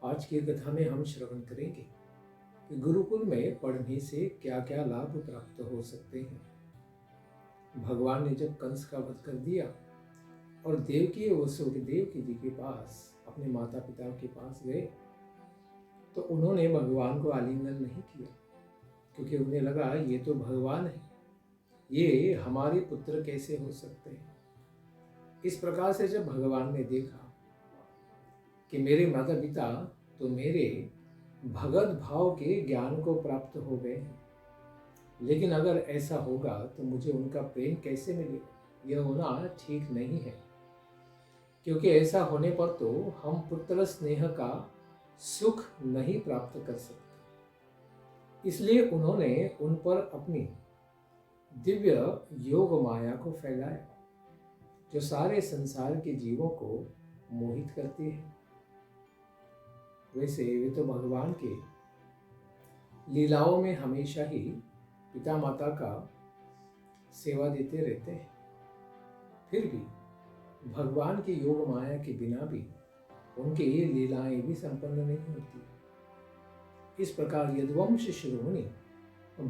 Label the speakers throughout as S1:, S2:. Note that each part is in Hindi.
S1: आज की कथा में हम श्रवण करेंगे कि गुरुकुल में पढ़ने से क्या क्या लाभ प्राप्त हो सकते हैं। भगवान ने जब कंस का वध कर दिया और देवकी व सुखदेव जी के पास अपने माता पिता के पास गए तो उन्होंने भगवान को आलिंगन नहीं किया, क्योंकि उन्हें लगा ये तो भगवान है, ये हमारे पुत्र कैसे हो सकते हैं। इस प्रकार से जब भगवान ने देखा कि मेरे माता पिता तो मेरे भगत भाव के ज्ञान को प्राप्त हो गए हैं, लेकिन अगर ऐसा होगा तो मुझे उनका प्रेम कैसे मिलेगा, यह होना ठीक नहीं है, क्योंकि ऐसा होने पर तो हम पुत्र स्नेह का सुख नहीं प्राप्त कर सकते। इसलिए उन्होंने उन पर अपनी दिव्य योग माया को फैलाया, जो सारे संसार के जीवों को मोहित करती है। वैसे वे तो भगवान के लीलाओं में हमेशा ही पिता माता का सेवा देते रहते हैं, फिर भी भगवान की योग माया के बिना भी उनकी लीलाएं भी संपन्न नहीं होती। इस प्रकार यदुवंश शिरोमणि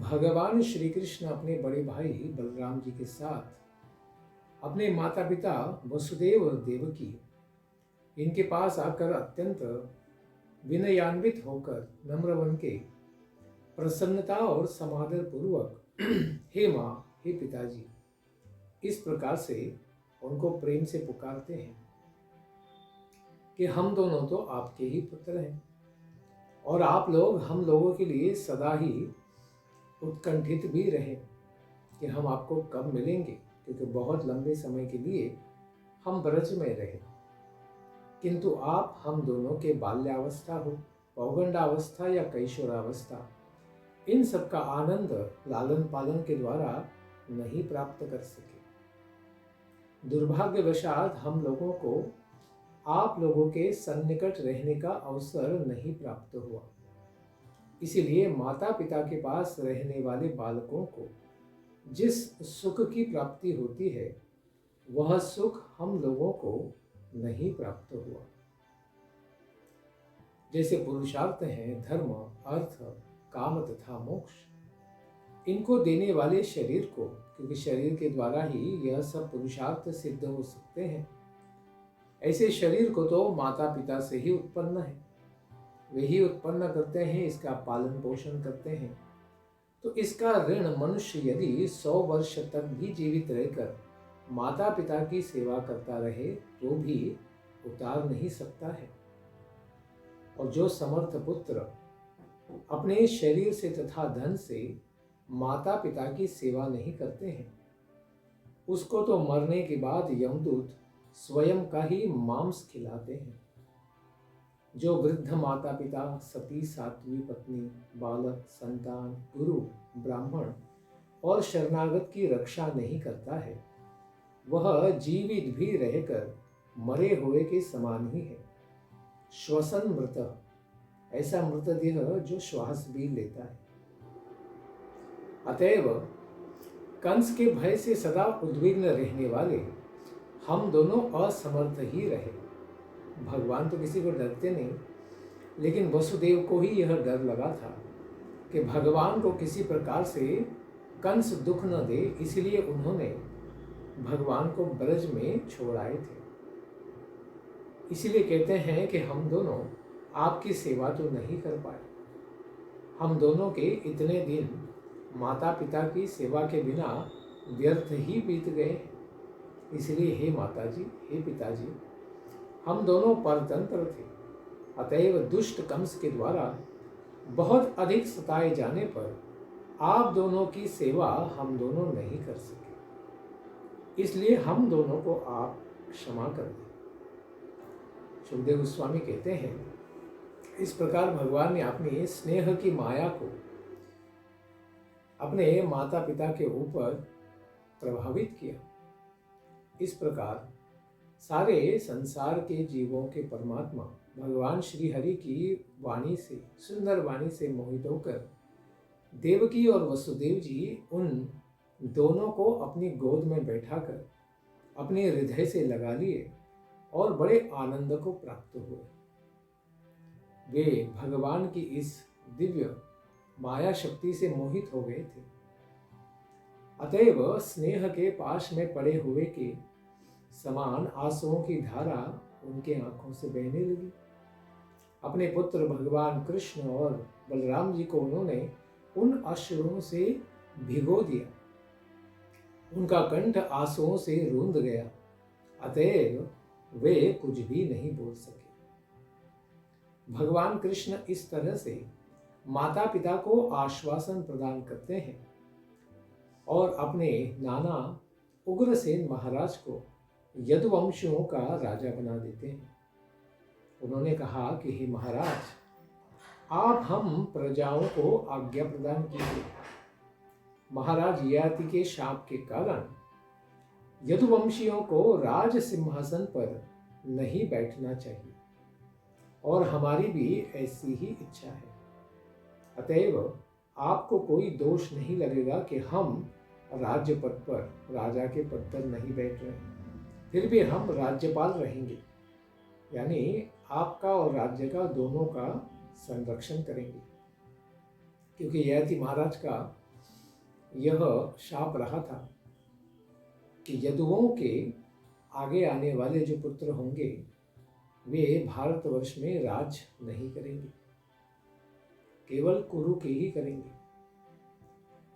S1: भगवान श्री कृष्ण अपने बड़े भाई बलराम जी के साथ अपने माता पिता वसुदेव और देवकी इनके पास आकर अत्यंत विनयान्वित होकर नम्र बन के प्रसन्नता और समादर पूर्वक हे माँ, हे पिताजी, इस प्रकार से उनको प्रेम से पुकारते हैं कि हम दोनों तो आपके ही पुत्र हैं और आप लोग हम लोगों के लिए सदा ही उत्कंठित भी रहे कि हम आपको कब मिलेंगे, क्योंकि बहुत लंबे समय के लिए हम ब्रज में रहे, किंतु आप हम दोनों के बाल्यावस्था हो, पौगंडावस्था या कैशोरावस्था, इन सब का आनंद लालन पालन के द्वारा नहीं प्राप्त कर सके। दुर्भाग्यवशात हम लोगों को आप लोगों के सन्निकट रहने का अवसर नहीं प्राप्त हुआ। इसीलिए माता पिता के पास रहने वाले बालकों को जिस सुख की प्राप्ति होती है, वह सुख हम लोगों को नहीं प्राप्त हुआ। जैसे पुरुषार्थ हैं धर्म, अर्थ, काम तथा मोक्ष, इनको देने वाले शरीर को, क्योंकि शरीर के द्वारा ही यह सब पुरुषार्थ सिद्ध हो सकते हैं, ऐसे शरीर को तो माता पिता से ही उत्पन्न है, वे ही उत्पन्न करते हैं, इसका पालन पोषण करते हैं। तो इसका ऋण मनुष्य यदि 100 वर्ष तक भी जीवित रहकर माता पिता की सेवा करता रहे तो भी उतार नहीं सकता है। और जो समर्थ पुत्र अपने शरीर से तथा धन से माता पिता की सेवा नहीं करते हैं, उसको तो मरने के बाद यमदूत स्वयं का ही मांस खिलाते हैं। जो वृद्ध माता पिता, सती, सातवीं पत्नी, बालक, संतान, गुरु, ब्राह्मण और शरणागत की रक्षा नहीं करता है, वह जीवित भी रहकर मरे हुए के समान ही है। श्वसन मृत, ऐसा मृतदेह जो श्वास भी लेता है। अतएव कंस के भय से सदा उद्विग्न रहने वाले हम दोनों असमर्थ ही रहे। भगवान तो किसी को डरते नहीं, लेकिन वसुदेव को ही यह डर लगा था कि भगवान को किसी प्रकार से कंस दुख न दे, इसलिए उन्होंने भगवान को ब्रज में छोड़ आए थे। इसलिए कहते हैं कि हम दोनों आपकी सेवा तो नहीं कर पाए। हम दोनों के इतने दिन माता पिता की सेवा के बिना व्यर्थ ही बीत गए। इसलिए हे माताजी, हे पिताजी, हम दोनों परतंत्र थे, अतएव दुष्ट कंस के द्वारा बहुत अधिक सताए जाने पर आप दोनों की सेवा हम दोनों नहीं कर सके, इसलिए हम दोनों को आप क्षमा कर दें। सुखदेव गोस्वामी कहते हैं, इस प्रकार भगवान ने अपनी स्नेह की माया को अपने माता पिता के ऊपर प्रभावित किया। इस प्रकार सारे संसार के जीवों के परमात्मा भगवान श्री हरि की वाणी से, सुंदर वाणी से मोहित होकर देवकी और वसुदेव जी उन दोनों को अपनी गोद में बैठाकर अपने हृदय से लगा लिए और बड़े आनंद को प्राप्त हुए। वे भगवान की इस दिव्य माया शक्ति से मोहित हो गए थे। अतएव स्नेह के पाश में पड़े हुए के समान आंसुओं की धारा उनके आंखों से बहने लगी। अपने पुत्र भगवान कृष्ण और बलराम जी को उन्होंने उन अश्रुओं से भिगो दिया। उनका कंठ आंसुओं से रूंध गया, अतएव वे कुछ भी नहीं बोल सके। भगवान कृष्ण इस तरह से माता पिता को आश्वासन प्रदान करते हैं और अपने नाना उग्रसेन महाराज को यदुवंशियों का राजा बना देते हैं। उन्होंने कहा कि हे महाराज, आप हम प्रजाओं को आज्ञा प्रदान कीजिए। महाराज ययाति के शाप के कारण यदुवंशियों को राज सिंहासन पर नहीं बैठना चाहिए और हमारी भी ऐसी ही इच्छा है। अतएव आपको कोई दोष नहीं लगेगा कि हम राज्य पद पर, राजा के पद पर नहीं बैठ रहे, फिर भी हम राज्यपाल रहेंगे, यानी आपका और राज्य का दोनों का संरक्षण करेंगे। क्योंकि ययाति महाराज का यह शाप रहा था कि यदुओं के आगे आने वाले जो पुत्र होंगे वे भारतवर्ष में राज नहीं करेंगे, केवल कुरु के ही करेंगे।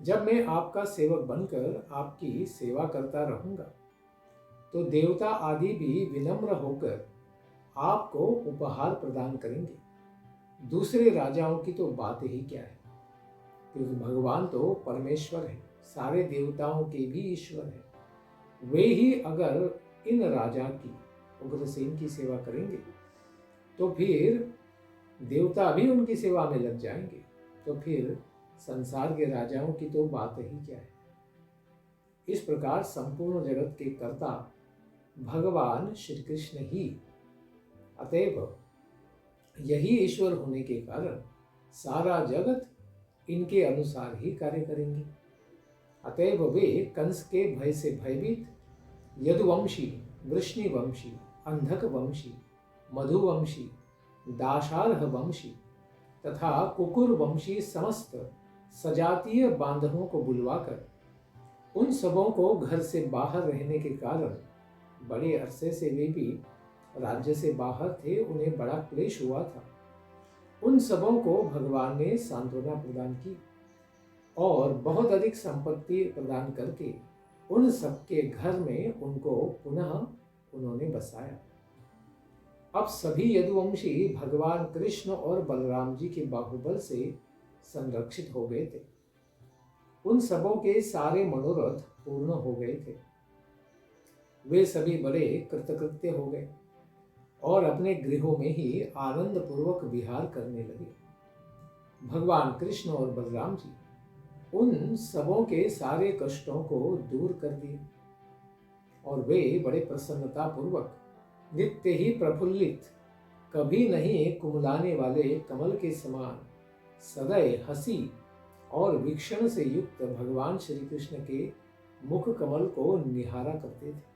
S1: जब मैं आपका सेवक बनकर आपकी सेवा करता रहूंगा तो देवता आदि भी विनम्र होकर आपको उपहार प्रदान करेंगे। दूसरे राजाओं की तो बात ही क्या है, क्योंकि भगवान तो परमेश्वर है, सारे देवताओं के भी ईश्वर है। वे ही अगर इन राजा की, उग्रसेन की सेवा करेंगे तो फिर देवता भी उनकी सेवा में लग जाएंगे, तो फिर संसार के राजाओं की तो बात ही क्या है। इस प्रकार संपूर्ण जगत के कर्ता भगवान श्री कृष्ण ही, अतएव यही ईश्वर होने के कारण सारा जगत इनके अनुसार ही कार्य करेंगे। अतएव वे कंस के भय से भयभीत यदुवंशी, वृष्णिवंशी, अंधक वंशी, मधुवंशी, दाशार्ह वंशी तथा कुकुर वंशी समस्त सजातीय बांधवों को बुलवाकर उन सबों को घर से बाहर रहने के कारण, बड़े अरसे से वे भी राज्य से बाहर थे, उन्हें बड़ा क्लेश हुआ था, उन सबों को भगवान ने सांत्वना प्रदान की और बहुत अधिक संपत्ति प्रदान करके उन सबके घर में उनको पुनः उन्होंने बसाया। अब सभी यदुवंशी भगवान कृष्ण और बलराम जी के बाहुबल से संरक्षित हो गए थे। उन सबों के सारे मनोरथ पूर्ण हो गए थे। वे सभी बड़े कृतकृत्य हो गए और अपने गृहों में ही आनंद पूर्वक विहार करने लगे। भगवान कृष्ण और बलराम जी उन सबों के सारे कष्टों को दूर कर दिए और वे बड़े प्रसन्नता पूर्वक नित्य ही प्रफुल्लित, कभी नहीं कुमलाने वाले कमल के समान सदैव हंसी और वीक्षण से युक्त भगवान श्री कृष्ण के मुख कमल को निहारा करते थे।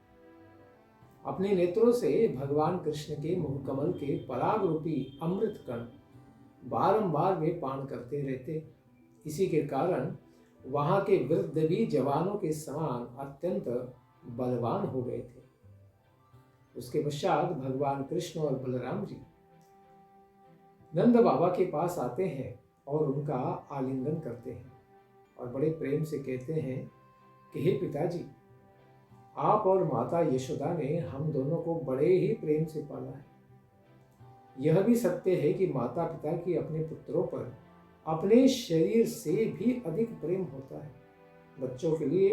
S1: अपने नेत्रों से भगवान कृष्ण के मुख कमल के पराग रूपी अमृत कण बारंबार वे पान करते रहते। इसी के कारण वहां के वृद्ध भी जवानों के समान अत्यंत बलवान हो गए थे। उसके पश्चात भगवान कृष्ण और बलराम जी नंद बाबा के पास आते हैं और उनका आलिंगन करते हैं और बड़े प्रेम से कहते हैं कि हे पिताजी, आप और माता यशोदा ने हम दोनों को बड़े ही प्रेम से पाला है। यह भी सत्य है कि माता पिता की अपने पुत्रों पर अपने शरीर से भी अधिक प्रेम होता है। बच्चों के लिए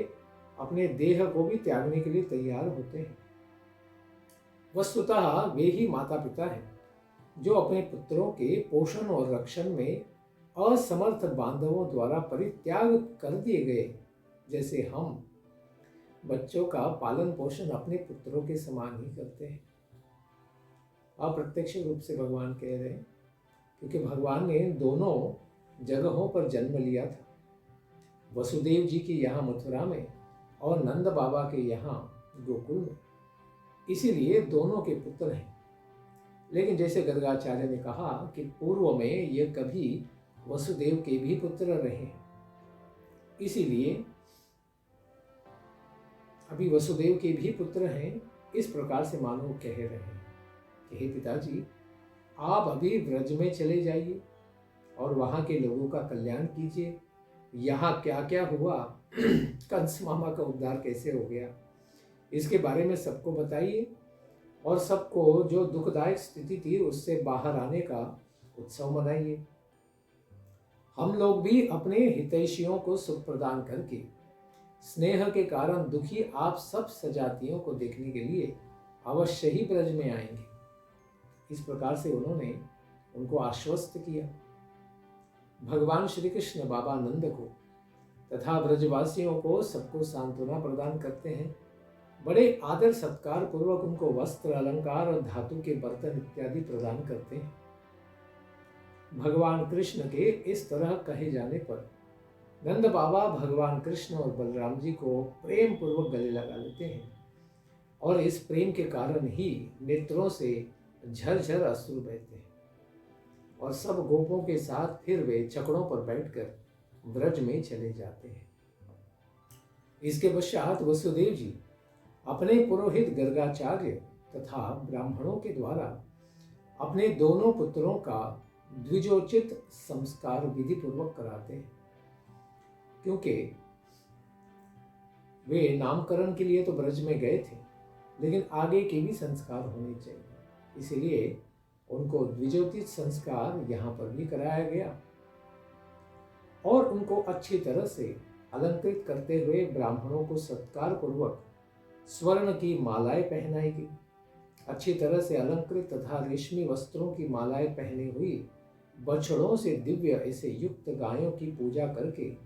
S1: अपने देह को भी त्यागने के लिए तैयार होते हैं। वस्तुतः वे ही माता पिता हैं जो अपने पुत्रों के पोषण और रक्षण में असमर्थ बांधवों द्वारा परित्याग कर दिए गए, जैसे हम बच्चों का पालन पोषण अपने पुत्रों के समान ही करते हैं। अप्रत्यक्ष रूप से भगवान कह रहे हैं, क्योंकि भगवान ने दोनों जगहों पर जन्म लिया था, वसुदेव जी के यहाँ मथुरा में और नंद बाबा के यहाँ गोकुल में। इसीलिए दोनों के पुत्र हैं। लेकिन जैसे गर्गाचार्य ने कहा कि पूर्व में ये कभी वसुदेव के भी पुत्र रहे हैं, इसीलिए अभी वसुदेव के भी पुत्र हैं। इस प्रकार से मानो कह रहे हैं कि हे पिताजी, आप अभी व्रज में चले जाइए और वहां के लोगों का कल्याण कीजिए। यहाँ क्या क्या हुआ, कंस मामा का उद्धार कैसे हो गया, इसके बारे में सबको बताइए और सबको जो दुखदायक स्थिति थी उससे बाहर आने का उत्सव मनाइए। हम लोग भी अपने हितैषियों को सुख प्रदान करके स्नेह के कारण दुखी आप सब सजातियों को देखने के लिए अवश्य ही ब्रज में आएंगे। इस प्रकार से उन्होंने उनको आश्वस्त किया। भगवान श्री कृष्ण बाबा नंद को तथा ब्रजवासियों को सबको सांत्वना प्रदान करते हैं। बड़े आदर सत्कार पूर्वक उनको वस्त्र, अलंकार और धातु के बर्तन इत्यादि प्रदान करते हैं। भगवान कृष्ण के इस तरह कहे जाने पर नंद बाबा भगवान कृष्ण और बलराम जी को प्रेम पूर्वक गले लगा लेते हैं और इस प्रेम के कारण ही नेत्रों से झरझर अश्रु बहते हैं और सब गोपों के साथ फिर वे चकड़ों पर बैठकर ब्रज में चले जाते हैं। इसके पश्चात वसुदेव जी अपने पुरोहित गर्गाचार्य तथा ब्राह्मणों के द्वारा अपने दोनों पुत्रों का द्विजोचित संस्कार विधि पूर्वक कराते हैं, क्योंकि वे नामकरण के लिए तो ब्रज में गए थे, लेकिन आगे के भी संस्कार होने चाहिए, इसलिए उनको द्विजोचित संस्कार यहाँ पर भी कराया गया और उनको अच्छी तरह से अलंकृत करते हुए ब्राह्मणों को सत्कार पूर्वक स्वर्ण की मालाएं पहनाई गई। अच्छी तरह से अलंकृत तथा रेशमी वस्त्रों की मालाएं पहनी हुई बछड़ों से दिव्य ऐसे युक्त गायों की पूजा करके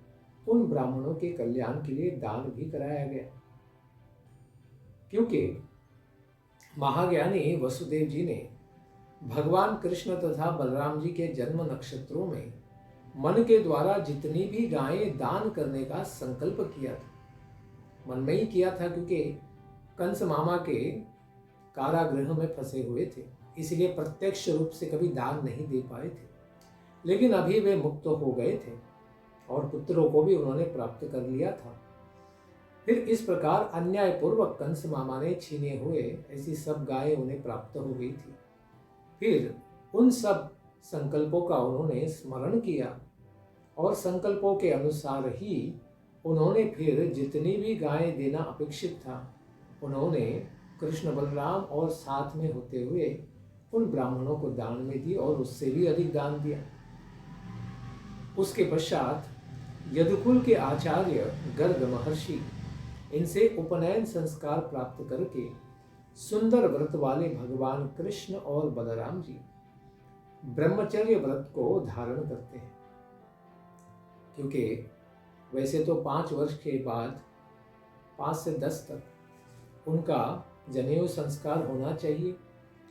S1: उन ब्राह्मणों के कल्याण के लिए दान भी कराया गया, क्योंकि महाज्ञानी वसुदेव जी ने भगवान कृष्ण तथा बलराम जी के जन्म नक्षत्रों में मन के द्वारा जितनी भी गायें दान करने का संकल्प किया था, मन में ही किया था, क्योंकि कंस मामा के कारागृह में फंसे हुए थे, इसलिए प्रत्यक्ष रूप से कभी दान नहीं दे पाए थे। लेकिन अभी वे मुक्त हो गए थे और पुत्रों को भी उन्होंने प्राप्त कर लिया था। फिर इस प्रकार अन्यायपूर्वक कंस मामा ने छीने हुए ऐसी सब गायें उन्हें प्राप्त हो गई थी। फिर उन सब संकल्पों का उन्होंने स्मरण किया और संकल्पों के अनुसार ही उन्होंने फिर जितनी भी गायें देना अपेक्षित था उन्होंने कृष्ण बलराम और साथ में होते हुए उन ब्राह्मणों को दान में दी और उससे भी अधिक दान दिया। उसके पश्चात यदुकुल के आचार्य गर्ग महर्षि इनसे उपनयन संस्कार प्राप्त करके सुंदर व्रत वाले भगवान कृष्ण और बलराम जी ब्रह्मचर्य व्रत को धारण करते हैं, क्योंकि वैसे तो 5 वर्ष के बाद 5 से 10 तक उनका जनेऊ संस्कार होना चाहिए,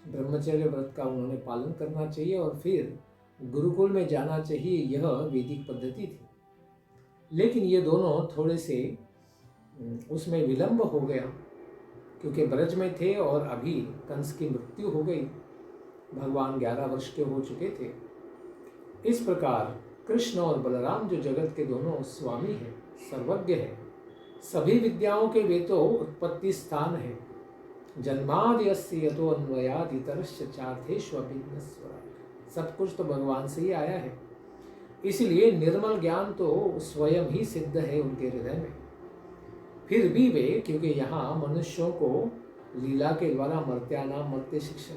S1: ब्रह्मचर्य व्रत का उन्होंने पालन करना चाहिए और फिर गुरुकुल में जाना चाहिए, यह वैदिक पद्धति थी। लेकिन ये दोनों थोड़े से उसमें विलंब हो गया, क्योंकि ब्रज में थे और अभी कंस की मृत्यु हो गई, भगवान 11 वर्ष के हो चुके थे। इस प्रकार कृष्ण और बलराम जो जगत के दोनों स्वामी हैं, सर्वज्ञ हैं, सभी विद्याओं के वे तो उत्पत्ति स्थान है। जन्माद्यस्य यतो अन्वयाद इतरश्च चार्थेष्वभिघ्नस्वराट्, सब कुछ तो भगवान से ही आया है, इसलिए निर्मल ज्ञान तो स्वयं ही सिद्ध है उनके हृदय में। फिर भी वे, क्योंकि यहाँ मनुष्यों को लीला के द्वारा मर्त्यानाम मर्त्य शिक्षण,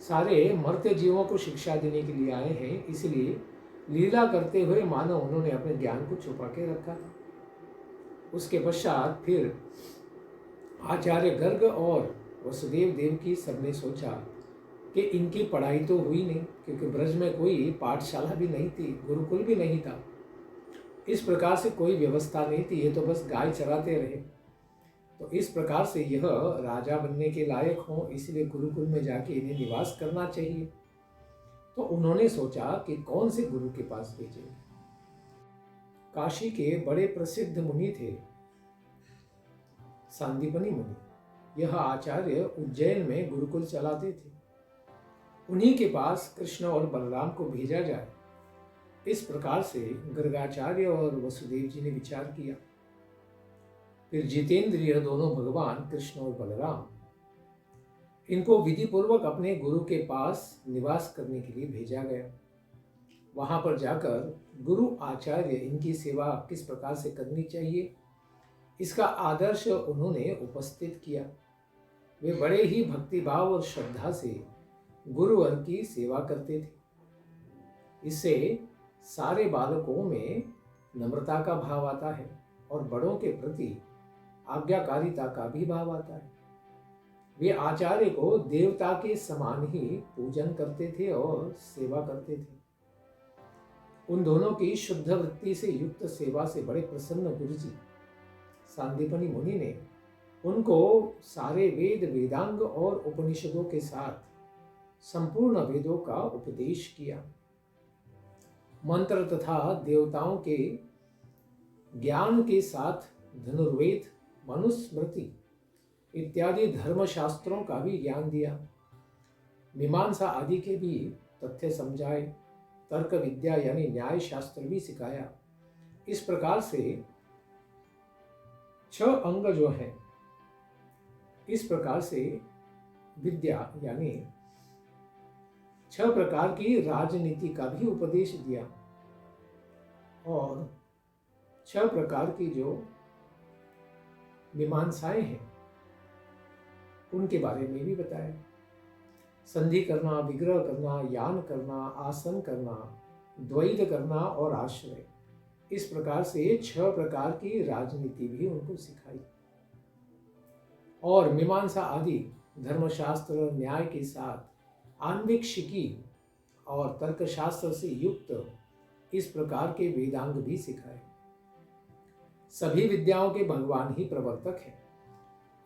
S1: सारे मर्त्य जीवों को शिक्षा देने के लिए आए हैं, इसलिए लीला करते हुए मानो उन्होंने अपने ज्ञान को छुपा के रखा था। उसके पश्चात फिर आचार्य गर्ग और वसुदेव देव की सबने सोचा कि इनकी पढ़ाई तो हुई नहीं, क्योंकि ब्रज में कोई पाठशाला भी नहीं थी, गुरुकुल भी नहीं था, इस प्रकार से कोई व्यवस्था नहीं थी, ये तो बस गाय चराते रहे। तो इस प्रकार से यह राजा बनने के लायक हों, इसलिए गुरुकुल में जाके इन्हें निवास करना चाहिए। तो उन्होंने सोचा कि कौन से गुरु के पास भेजें। काशी के बड़े प्रसिद्ध मुनि थे सांदीपनी मुनि, यह आचार्य उज्जैन में गुरुकुल चलाते थे। उन्हीं के पास कृष्ण और बलराम को भेजा जाए। इस प्रकार से गर्गाचार्य और वसुदेव जी ने विचार किया। फिर जितेंद्रिय दोनों भगवान कृष्ण और बलराम, इनको विधि पूर्वक अपने गुरु के पास निवास करने के लिए भेजा गया। वहां पर जाकर गुरु आचार्य इनकी सेवा किस प्रकार से करनी चाहिए, इसका आदर्श उन्होंने उपस्थित किया। वे बड़े ही भक्तिभाव और श्रद्धा से गुरुवर की सेवा करते थे। इससे सारे बालकों में नम्रता का भाव आता है और बड़ों के प्रति आज्ञाकारिता का भी भाव आता है। वे आचार्य को देवता के समान ही पूजन करते थे और सेवा करते थे। उन दोनों की शुद्ध वृत्ति से युक्त सेवा से बड़े प्रसन्न गुरुजी सांदीपनि मुनि ने उनको सारे वेद, वेदांग और उपनिषदों के साथ संपूर्ण वेदों का उपदेश किया। मंत्र तथा देवताओं के ज्ञान के साथ धनुर्वेद, मनुस्मृति इत्यादि धर्मशास्त्रों का भी ज्ञान दिया। मीमांसा आदि के भी तथ्य समझाए। तर्क विद्या यानी न्याय शास्त्र भी सिखाया। इस प्रकार से 6 अंग जो है, इस प्रकार से विद्या यानी 6 प्रकार की राजनीति का भी उपदेश दिया और 6 प्रकार की जो मीमांसाएं हैं उनके बारे में भी बताया। संधि करना, विग्रह करना, यान करना, आसन करना, द्वैत करना और आश्रय, इस प्रकार से 6 प्रकार की राजनीति भी उनको सिखाई। और मीमांसा आदि धर्मशास्त्र, न्याय के साथ आन्वीक्षिकी और तर्कशास्त्र से युक्त इस प्रकार के वेदांग भी सिखाए। सभी विद्याओं के भगवान ही प्रवर्तक हैं,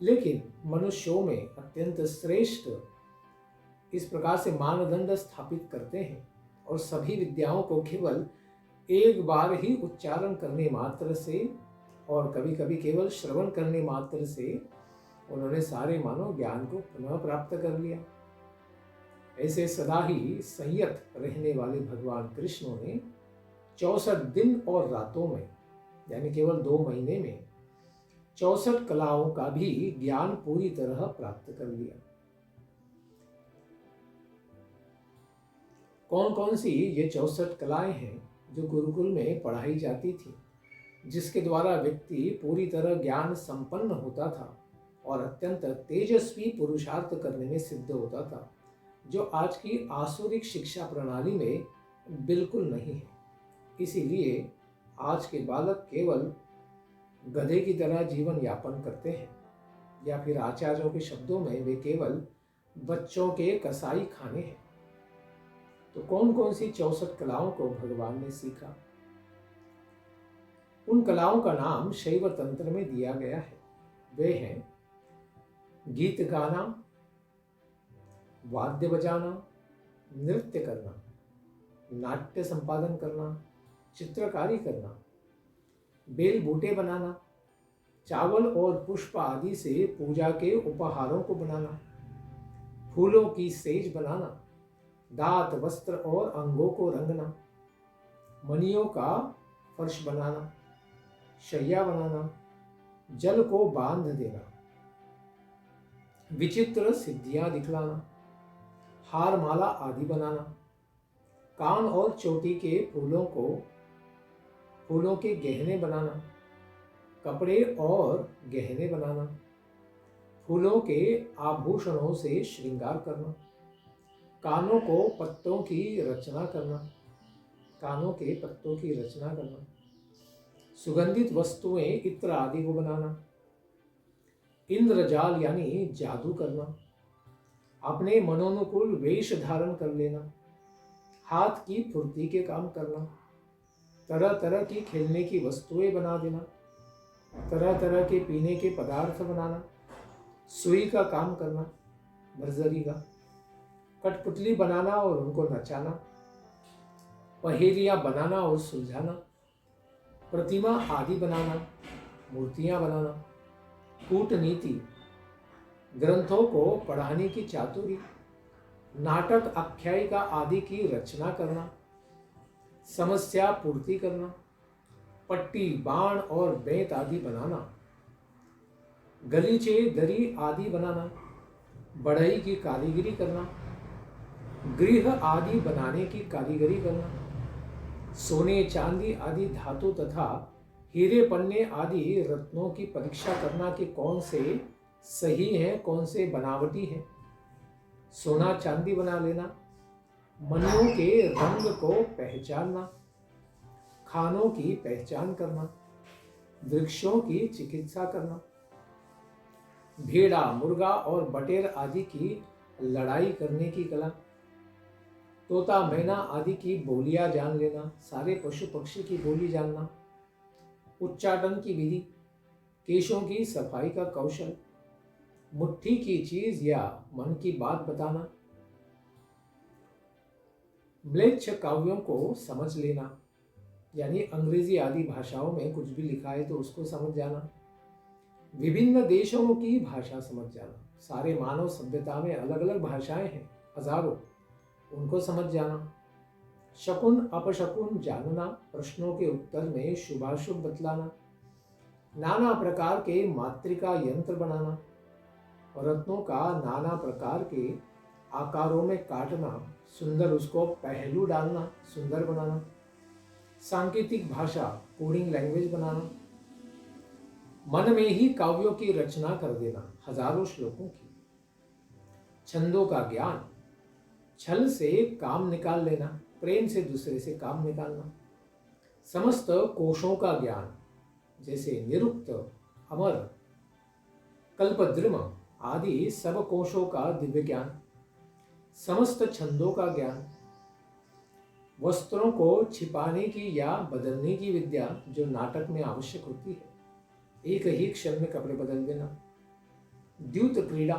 S1: लेकिन मनुष्यों में अत्यंत श्रेष्ठ इस प्रकार से मानदंड स्थापित करते हैं और सभी विद्याओं को केवल एक बार ही उच्चारण करने मात्र से और कभी कभी केवल श्रवण करने मात्र से उन्होंने सारे मानव ज्ञान को पुनः प्राप्त कर लिया। ऐसे सदा ही संयत रहने वाले भगवान कृष्ण ने 64 दिन और रातों में यानी केवल 2 महीने में 64 कलाओं का भी ज्ञान पूरी तरह प्राप्त कर लिया। कौन कौन सी ये 64 कलाएं हैं जो गुरुकुल में पढ़ाई जाती थी, जिसके द्वारा व्यक्ति पूरी तरह ज्ञान संपन्न होता था और अत्यंत तेजस्वी पुरुषार्थ करने में सिद्ध होता था, जो आज की आसुरिक शिक्षा प्रणाली में बिल्कुल नहीं है। इसीलिए आज के बालक केवल गधे की तरह जीवन यापन करते हैं, या फिर आचार्यों के शब्दों में वे केवल बच्चों के कसाई खाने हैं। तो कौन कौन सी 64 कलाओं को भगवान ने सीखा? उन कलाओं का नाम शैव तंत्र में दिया गया है। वे हैं गीत गाना, वाद्य बजाना, नृत्य करना, नाट्य संपादन करना, चित्रकारी करना, बेल बूटे बनाना, चावल और पुष्प आदि से पूजा के उपहारों को बनाना, फूलों की सेज बनाना, दांत, वस्त्र और अंगों को रंगना, मणियों का फर्श बनाना, शैया बनाना, जल को बांध देना, विचित्र सिद्धियां दिखलाना, हार माला आदि बनाना, कान और चोटी के फूलों के गहने बनाना, कपड़े और गहने बनाना, फूलों के आभूषणों से श्रृंगार करना, कानों को पत्तों की रचना करना, सुगंधित वस्तुएं इत्र आदि को बनाना, इंद्रजाल यानी जादू करना, अपने मनोनुकूल वेश धारण कर लेना, हाथ की फुर्ती के काम करना, तरह तरह की खेलने की वस्तुएं बना देना, तरह तरह के पीने के पदार्थ बनाना, सुई का काम करना, भरजरी का, कठपुतली बनाना और उनको नचाना, पहेलियां बनाना और सुलझाना, प्रतिमा आदि बनाना, मूर्तियां बनाना, कूटनीति, ग्रंथों को पढ़ाने की चातुरी, नाटक आख्यायिका आदि की रचना करना, समस्या पूर्ति करना, पट्टी बाण और बेंत आदि बनाना, गलीचे दरी आदि बनाना, बढ़ई की कारीगरी करना, गृह आदि बनाने की कारीगरी करना, सोने चांदी आदि धातु तथा हीरे पन्ने आदि रत्नों की परीक्षा करना कि कौन से सही है कौन से बनावटी है, सोना चांदी बना लेना, मनों के रंग को पहचानना, खानों की पहचान करना, वृक्षों की चिकित्सा करना, भेड़ा मुर्गा और बटेर आदि की लड़ाई करने की कला, तोता मैना आदि की बोलियां जान लेना, सारे पशु पक्षी की बोली जानना, उच्चाटन की विधि, केशों की सफाई का कौशल, मुट्ठी की चीज या मन की बात बताना, म्लेच्छ काव्यों को समझ लेना, यानी अंग्रेजी आदि भाषाओं में कुछ भी लिखा है तो उसको समझ जाना, विभिन्न देशों की भाषा समझ जाना, सारे मानव सभ्यता में अलग अलग भाषाएं हैं हजारों, उनको समझ जाना, शकुन अपशकुन जानना, प्रश्नों के उत्तर में शुभाशुभ बतलाना, नाना प्रकार के मातृका यंत्र बनाना, रत्नों का नाना प्रकार के आकारों में काटना, सुंदर उसको पहलू डालना, सुंदर बनाना, सांकेतिक भाषा कोडिंग लैंग्वेज बनाना, मन में ही काव्यों की रचना कर देना, हजारों श्लोकों की, छंदों का ज्ञान, छल से काम निकाल लेना, प्रेम से दूसरे से काम निकालना, समस्त कोशों का ज्ञान जैसे निरुक्त, अमर, कल्पद्रुम आदि सब कोशों का दिव्य ज्ञान, समस्त छंदों का ज्ञान, वस्त्रों को छिपाने की या बदलने की विद्या जो नाटक में आवश्यक होती है, एक ही क्षण में कपड़े बदल देना, द्यूत क्रीड़ा,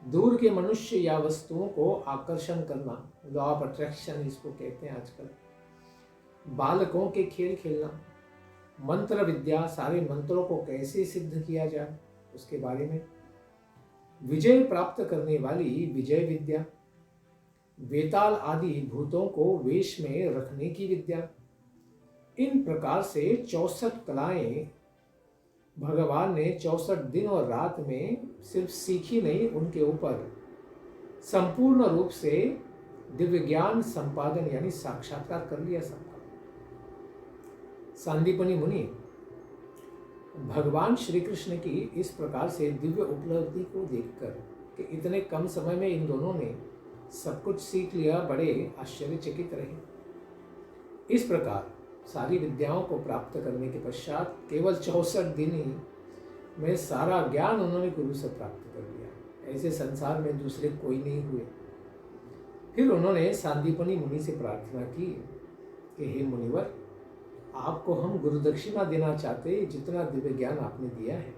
S1: दूर के मनुष्य या वस्तुओं को आकर्षण करना, लॉ ऑफ अट्रैक्शन इसको कहते हैं आजकल, बालकों के खेल खेलना, मंत्र विद्या, सारे मंत्रों को कैसे सिद्ध किया जाए उसके बारे में, विजय प्राप्त करने वाली विजय विद्या, वेताल आदि भूतों को वेश में रखने की विद्या, इन प्रकार से 64 कलाएं भगवान ने 64 दिन और रात में सिर्फ सीखी नहीं, उनके ऊपर संपूर्ण रूप से दिव्य ज्ञान संपादन यानी साक्षात्कार कर लिया सबका। सांदीपनी मुनि भगवान श्री कृष्ण की इस प्रकार से दिव्य उपलब्धि को देखकर कि इतने कम समय में इन दोनों ने सब कुछ सीख लिया, बड़े आश्चर्यचकित रहे। इस प्रकार सारी विद्याओं को प्राप्त करने के पश्चात केवल 64 दिन ही में सारा ज्ञान उन्होंने गुरु से प्राप्त कर लिया। ऐसे संसार में दूसरे कोई नहीं हुए। फिर उन्होंने सांदीपनी मुनि से प्रार्थना की कि हे मुनिवर, आपको हम गुरु दक्षिणा देना चाहते हैं, जितना दिव्य ज्ञान आपने दिया है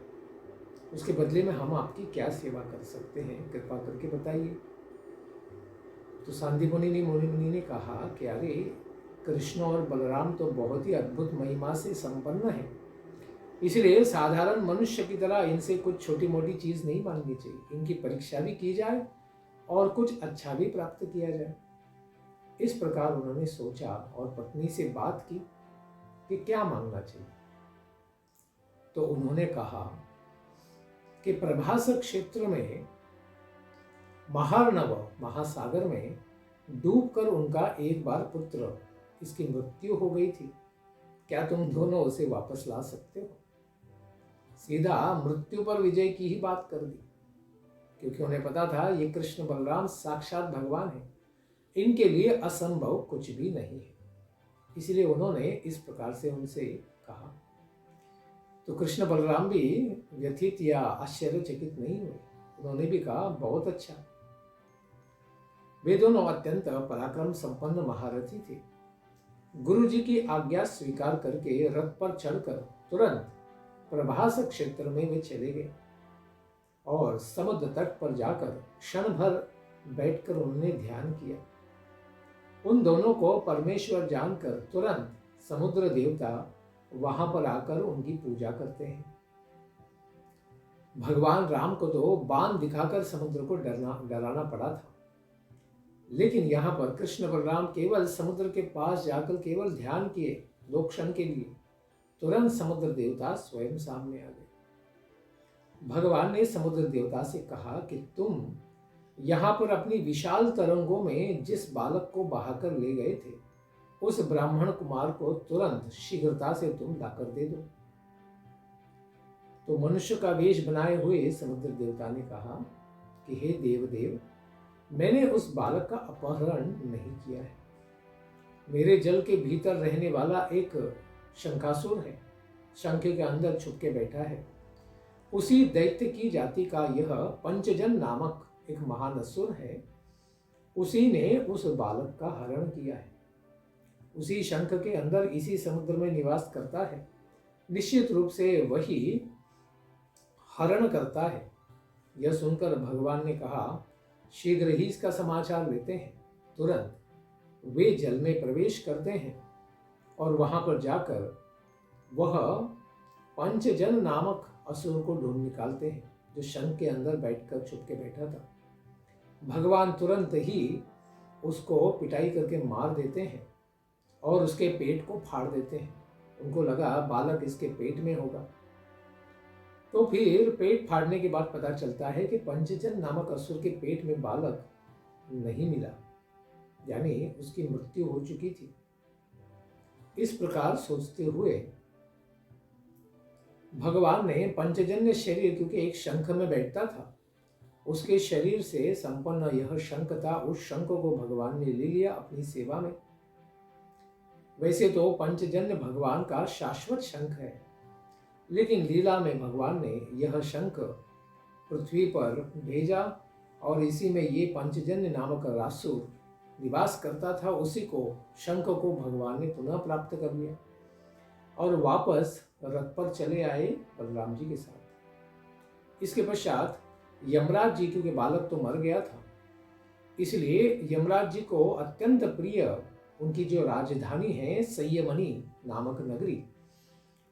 S1: उसके बदले में हम आपकी क्या सेवा कर सकते हैं, कृपा करके बताइए। तो सांदीपनी मुनि ने कहा कि अरे कृष्ण और बलराम तो बहुत ही अद्भुत महिमा से संपन्न है, इसलिए साधारण मनुष्य की तरह इनसे कुछ छोटी मोटी चीज नहीं मांगनी चाहिए, इनकी परीक्षा भी की जाए और कुछ अच्छा भी प्राप्त किया जाए। इस प्रकार उन्होंने सोचा और पत्नी से बात की कि क्या मांगना चाहिए। तो उन्होंने कहा कि प्रभास क्षेत्र में महार्णव महासागर में डूबकर उनका एक बार पुत्र इसकी मृत्यु हो गई थी, क्या तुम दोनों उसे वापस ला सकते हो? सीधा मृत्यु पर विजय की ही बात कर दी, क्योंकि उन्हें पता था ये कृष्ण बलराम साक्षात भगवान है, इनके लिए असंभव कुछ भी नहीं है। इसलिए उन्होंने इस प्रकार से उनसे कहा। तो कृष्ण बलराम भी व्यथित या आश्चर्यचकित नहीं हुए, उन्होंने भी कहा बहुत अच्छा। वे दोनों अत्यंत पराक्रम संपन्न महारथी थे। गुरु जी की आज्ञा स्वीकार करके रथ पर चढ़कर तुरंत प्रभास क्षेत्र में वे चले गए और समुद्र तट पर जाकर क्षण भर बैठकर उन्होंने ध्यान किया। उन दोनों को परमेश्वर जानकर तुरंत समुद्र देवता वहां पर आकर उनकी पूजा करते हैं। भगवान राम को तो बाण दिखाकर समुद्र को डराना पड़ा था, लेकिन यहाँ पर कृष्ण बलराम केवल समुद्र के पास जाकर केवल ध्यान किए 2 क्षण के लिए, तुरंत समुद्र देवता स्वयं सामने आ गए। भगवान ने समुद्र देवता से कहा कि तुम यहाँ पर अपनी विशाल तरंगों में जिस बालक को बहाकर ले गए थे, उस ब्राह्मण कुमार को तुरंत शीघ्रता से तुम लाकर दे दो। तो मनुष्य का वेश बनाए हुए समुद्र देवता ने कहा कि हे देवदेव, मैंने उस बालक का अपहरण नहीं किया है। मेरे जल के भीतर रहने वाला एक शंखासुर है, शंख के अंदर छुप के बैठा है। उसी दैत्य की जाति का यह पंचजन नामक एक महान असुर है, उसी ने उस बालक का हरण किया है। उसी शंख के अंदर इसी समुद्र में निवास करता है। निश्चित रूप से वही हरण करता है। यह सुनकर भगवान ने कहा, शीघ्र ही इसका समाचार लेते हैं। तुरंत वे जल में प्रवेश करते हैं और वहां पर जाकर वह पंचजन नामक असुर को ढूंढ निकालते हैं, जो शंख के अंदर बैठकर छुप के बैठा था। भगवान तुरंत ही उसको पिटाई करके मार देते हैं और उसके पेट को फाड़ देते हैं। उनको लगा बालक इसके पेट में होगा। तो फिर पेट फाड़ने के बाद पता चलता है कि पंचजन नामक असुर के पेट में बालक नहीं मिला, यानी उसकी मृत्यु हो चुकी थी। इस प्रकार सोचते हुए भगवान ने पंचजन्य शरीर, क्योंकि एक शंख में बैठता था, उसके शरीर से संपन्न यह शंख था, उस शंख को भगवान ने ले लिया अपनी सेवा में। वैसे तो पंचजन्य भगवान का शाश्वत शंख है, लेकिन लीला में भगवान ने यह शंख पृथ्वी पर भेजा और इसी में ये पंचजन्य नामक रासुर निवास करता था। उसी को, शंख को भगवान ने पुनः प्राप्त कर लिया और वापस रथ पर चले आए बलराम जी के साथ। इसके पश्चात यमराज जी, क्योंकि बालक तो मर गया था, इसलिए यमराज जी को अत्यंत प्रिय उनकी जो राजधानी है संयमनी नामक नगरी,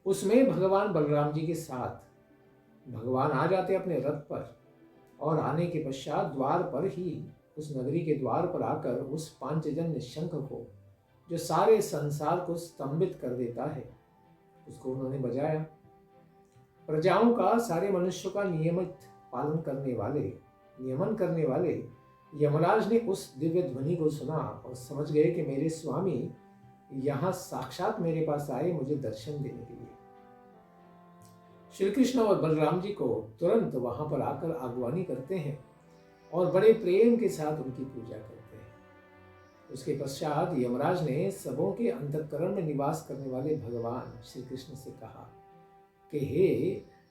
S1: उसमें भगवान बलराम जी के साथ भगवान आ जाते अपने रथ पर और आने के पश्चात द्वार पर ही, उस नगरी के द्वार पर आकर उस पांचजन्य शंख को, जो सारे संसार को स्तंभित कर देता है, उसको उन्होंने बजाया। प्रजाओं का, सारे मनुष्यों का नियमित पालन करने वाले, नियमन करने वाले यमराज ने उस दिव्य ध्वनि को सुना और समझ गए कि मेरे स्वामी यहाँ साक्षात मेरे पास आए मुझे दर्शन देने के लिए। श्री कृष्ण और बलराम जी को तुरंत वहां पर आकर आगवानी करते हैं और बड़े प्रेम के साथ उनकी पूजा करते हैं। उसके पश्चात यमराज ने सबों के अंतःकरण में निवास करने वाले भगवान श्री कृष्ण से कहा कि हे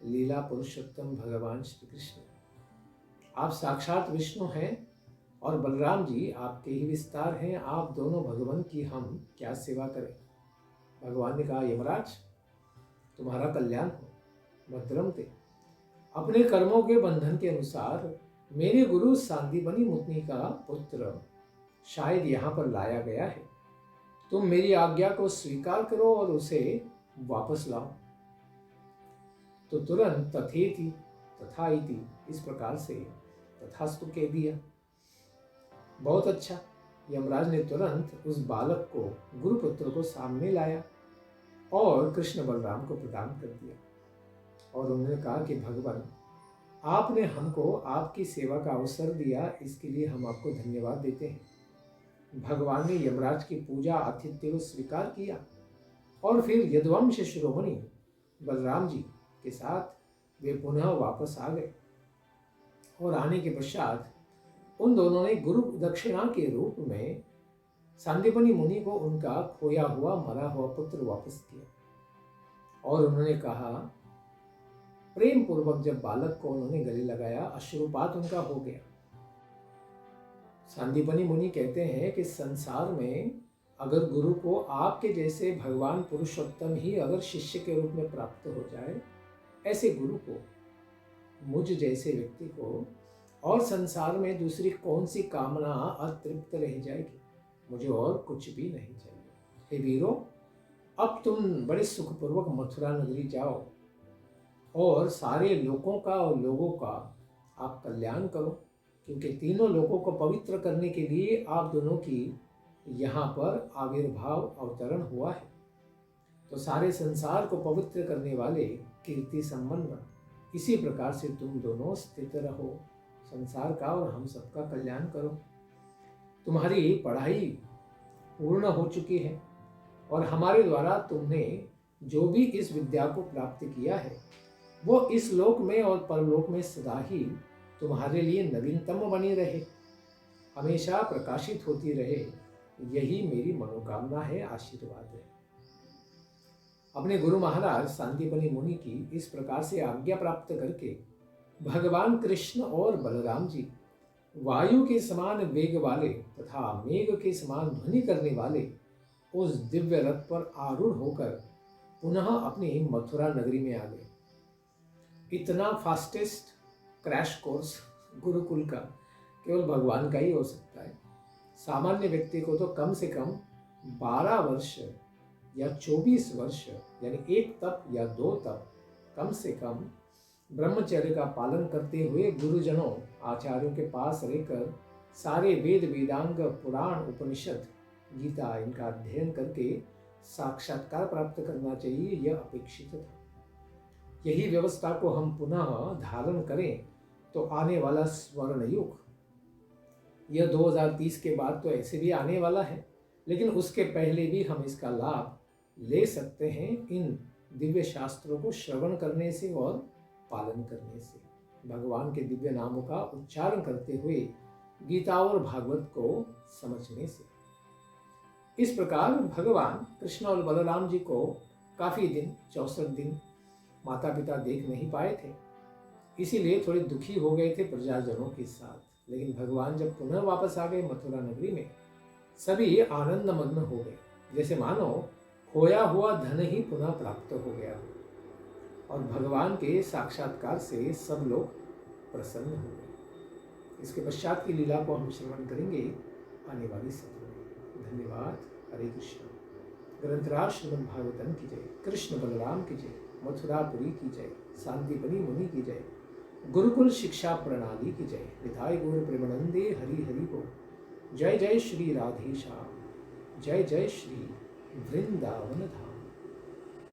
S1: लीला पुरुषोत्तम भगवान श्री कृष्ण, आप साक्षात विष्णु हैं और बलराम जी आपके ही विस्तार हैं। आप दोनों भगवान की हम क्या सेवा करें। भगवान ने कहा, यमराज, तुम्हारा कल्याण हो, भद्रम ते। अपने कर्मों के बंधन के अनुसार मेरे गुरु सांदीपनि मुनि का पुत्र शायद यहाँ पर लाया गया है। तुम मेरी आज्ञा को स्वीकार करो और उसे वापस लाओ। तो तुरंत तथेति तथाइति, इस प्रकार से तथास्तु कह दिया। बहुत अच्छा। यमराज ने तुरंत उस बालक को, गुरुपुत्र को सामने लाया और कृष्ण बलराम को प्रदान कर दिया और उन्होंने कहा कि भगवान, आपने हमको आपकी सेवा का अवसर दिया, इसके लिए हम आपको धन्यवाद देते हैं। भगवान ने यमराज की पूजा आतिथ्य को स्वीकार किया और फिर यदुवंश शिरोमणि बलराम जी के साथ वे पुनः वापस आ गए और आने के पश्चात उन दोनों ने गुरु दक्षिणा के रूप में सांदीपनि मुनि को उनका खोया हुआ, मरा हुआ पुत्र वापस किया और उन्होंने कहा, प्रेम पूर्वक जब बालक को उन्होंने गले लगाया, अश्रुपात उनका हो गया। सांदीपनि मुनि कहते हैं कि संसार में अगर गुरु को आपके जैसे भगवान पुरुषोत्तम ही अगर शिष्य के रूप में प्राप्त हो जाए, ऐसे गुरु को, मुझ जैसे व्यक्ति को और संसार में दूसरी कौन सी कामना अतृप्त रह जाएगी। मुझे और कुछ भी नहीं चाहिए। हे वीरों, अब तुम बड़े सुखपूर्वक मथुरा नगरी जाओ और सारे लोगों का और लोगों का आप कल्याण करो, क्योंकि तीनों लोगों को पवित्र करने के लिए आप दोनों की यहाँ पर आविर्भाव अवतरण हुआ है। तो सारे संसार को पवित्र करने वाले कीर्ति संपन्न इसी प्रकार से तुम दोनों स्थित रहो, संसार का और हम सबका कल्याण करो। तुम्हारी पढ़ाई पूर्ण हो चुकी है और हमारे द्वारा तुमने जो भी इस विद्या को प्राप्त किया है वो इस लोक में और परलोक में सदा ही तुम्हारे लिए नवीनतम बनी रहे, हमेशा प्रकाशित होती रहे, यही मेरी मनोकामना है, आशीर्वाद है। अपने गुरु महाराज सांदीपनी मुनि की इस प्रकार से आज्ञा प्राप्त करके भगवान कृष्ण और बलराम जी वायु के समान वेग वाले तथा मेघ के समान ध्वनि करने वाले उस दिव्य रथ पर आरूढ़ होकर पुनः अपनी मथुरा नगरी में आ गए। इतना फास्टेस्ट क्रैश कोर्स गुरुकुल का केवल भगवान का ही हो सकता है। सामान्य व्यक्ति को तो कम से कम 12 वर्ष या 24 वर्ष यानी 1 तप या 2 तप कम से कम ब्रह्मचर्य का पालन करते हुए गुरुजनों आचार्यों के पास रहकर सारे वेद वेदांग पुराण उपनिषद गीता इनका अध्ययन करके साक्षात्कार प्राप्त करना चाहिए, यह अपेक्षित था। यही व्यवस्था को हम पुनः धारण करें तो आने वाला स्वर्ण युग, यह 2030 के बाद तो ऐसे भी आने वाला है, लेकिन उसके पहले भी हम इसका लाभ ले सकते हैं इन दिव्य शास्त्रों को श्रवण करने से और पालन करने से, भगवान के दिव्य नामों का उच्चारण करते हुए गीता और भागवत को समझने से। इस प्रकार भगवान कृष्ण और बलराम जी को काफी दिन 64 दिन माता पिता देख नहीं पाए थे, इसीलिए थोड़े दुखी हो गए थे प्रजाजनों के साथ। लेकिन भगवान जब पुनः वापस आ गए मथुरा नगरी में, सभी आनंद मग्न हो गए, जैसे मानो खोया हुआ धन ही पुनः प्राप्त हो गया हो, और भगवान के साक्षात्कार से सब लोग प्रसन्न हो गए। इसके पश्चात की लीला को हम श्रवण करेंगे आने वाली सत्र में। धन्यवाद। हरे कृष्ण। ग्रंथराज श्रीमद् भागवतम की जय, कृष्ण बलराम की जय, मथुरापुरी की जय, सांदीपनी मुनि की जय, गुरुकुल शिक्षा प्रणाली की जय। निताय गौर प्रेमानंदे हरि हरि बोल। जय जय श्री राधेश्याम, जय जय श्री वृंदावन धाम।